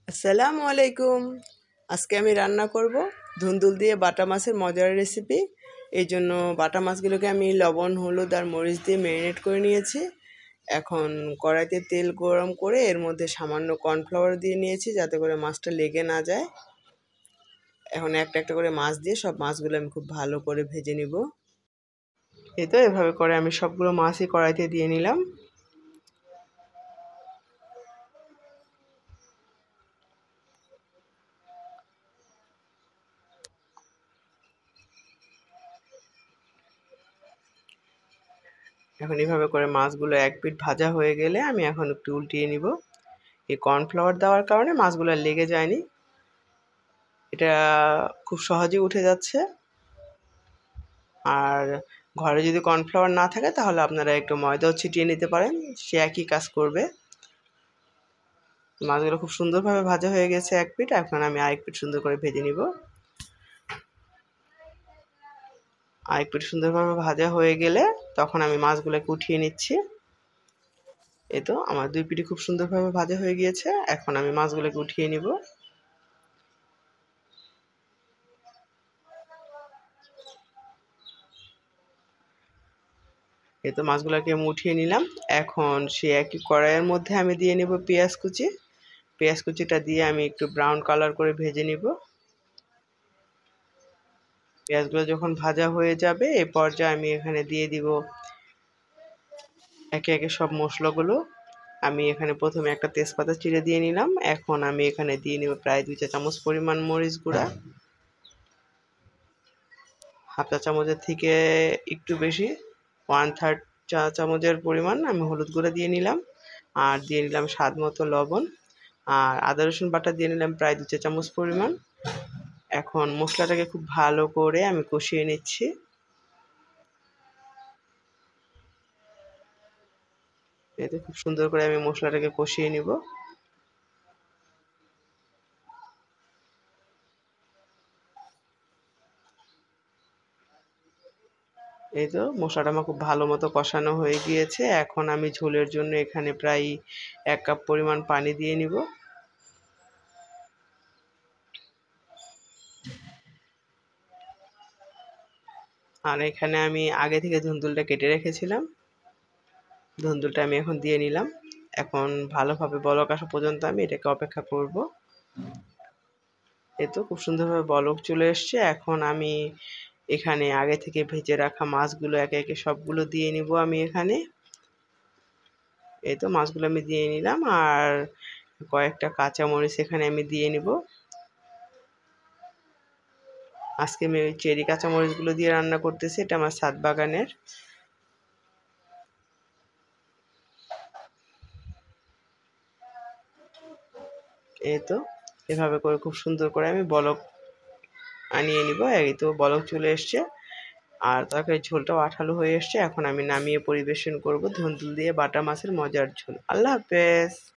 আসসালামু আলাইকুম। আজকে আমি রান্না করব ধুন্দুল দিয়ে বাটা মাছের মজার রেসিপি। এই জন্য বাটা মাছগুলোকে আমি লবণ, হলুদ আর মরিচ দিয়ে ম্যারিনেট করে নিয়েছি। এখন কড়াইতে তেল গরম করে এর মধ্যে সামান্য কর্নফ্লাওয়ার দিয়ে নিয়েছি যাতে করে মাছটা লেগে না যায়। এখন একটা একটা করে মাছ দিয়ে সব মাছগুলো আমি খুব ভালো করে ভেজে নিব। এই তো এভাবে করে আমি সবগুলো মাছই কড়াইতে দিয়ে নিলাম। এখন এইভাবে করে মাছগুলো এক পিঠ ভাজা হয়ে গেলে আমি এখন একটু উল্টিয়ে নিব। এই কর্নফ্লাওয়ার দেওয়ার কারণে মাছগুলো লেগে যায়নি, এটা খুব সহজেই উঠে যাচ্ছে। আর ঘরে যদি কর্নফ্লাওয়ার না থাকে তাহলে আপনারা একটু ময়দাও ছিটিয়ে নিতে পারেন, সে একই কাজ করবে। মাছগুলো খুব সুন্দরভাবে ভাজা হয়ে গেছে এক পিঠ, এখন আমি আরেক পিঠ সুন্দর করে ভেজে নিব। আরেক পিঠ সুন্দরভাবে ভাজা হয়ে গেলে তখন আমি মাছগুলোকে উঠিয়ে নিচ্ছি। এই তো আমার দুই পিঠই খুব সুন্দরভাবে ভাজা হয়ে গিয়েছে, এখন আমি মাছগুলোকে উঠিয়ে নিব। এই তো মাছগুলোকে আমি উঠিয়ে নিলাম। এখন সে একই কড়াইয়ের মধ্যে আমি দিয়ে নিব পেঁয়াজ কুচি। পেঁয়াজ কুচিটা দিয়ে আমি একটু ব্রাউন কালার করে ভেজে নিব। পেঁয়াজগুলো যখন ভাজা হয়ে যাবে এই পর্যায়ে আমি এখানে দিয়ে দিব একে একে সব মশলাগুলো। আমি এখানে প্রথমে একটা তেজপাতা চিড়ে দিয়ে নিলাম। এখন আমি এখানে দিয়ে নিব প্রায় 2 চা চামচ পরিমাণ মরিচ গুঁড়া, হাফ চা চামচের থেকে একটু বেশি 1/3 চা চামচের পরিমাণ আমি হলুদ গুঁড়া দিয়ে নিলাম, আর দিয়ে নিলাম স্বাদ মতো লবণ, আর আদা রসুন বাটা দিয়ে নিলাম প্রায় 2 চা চামচ পরিমাণ। এখন মশলাটাকে খুব ভালো করে আমি কষিয়ে নিচ্ছি। এতে খুব সুন্দর করে আমি মশলাটাকে কষিয়ে নিব। এই তো মশলাটা আমার খুব ভালো মতো কষানো হয়ে গিয়েছে। এখন আমি ঝোলের জন্য এখানে প্রায় 1 কাপ পরিমাণ পানি দিয়ে নিব। আর এখানে আমি আগে থেকে ধুন্দুলটা কেটে রেখেছিলাম, ধুন্দুলটা আমি এখন দিয়ে নিলাম। এখন ভালোভাবে বলক আসা পর্যন্ত আমি এটাকে অপেক্ষা করব। এই তো খুব সুন্দরভাবে বলক চলে এসছে। এখন আমি এখানে আগে থেকে ভেজে রাখা মাছগুলো একে একে সবগুলো দিয়ে নিব আমি এখানে। এই তো মাছগুলো আমি দিয়ে নিলাম, আর কয়েকটা কাঁচামরিচ এখানে আমি দিয়ে নিব। আজকে আমি ওই চেরি কাঁচামরিচগুলো দিয়ে রান্না করতেছি, এটা আমার ছাদ বাগানের। এই তো এভাবে করে খুব সুন্দর করে আমি বলক আনিয়ে নিব। এই তো বলক চলে এসছে, আর তরকারির ঝোলটাও আঠালো হয়ে এসছে। এখন আমি নামিয়ে পরিবেশন করব ধুন্দুল দিয়ে বাটা মাছের মজার ঝোল। আল্লাহ হাফেজ।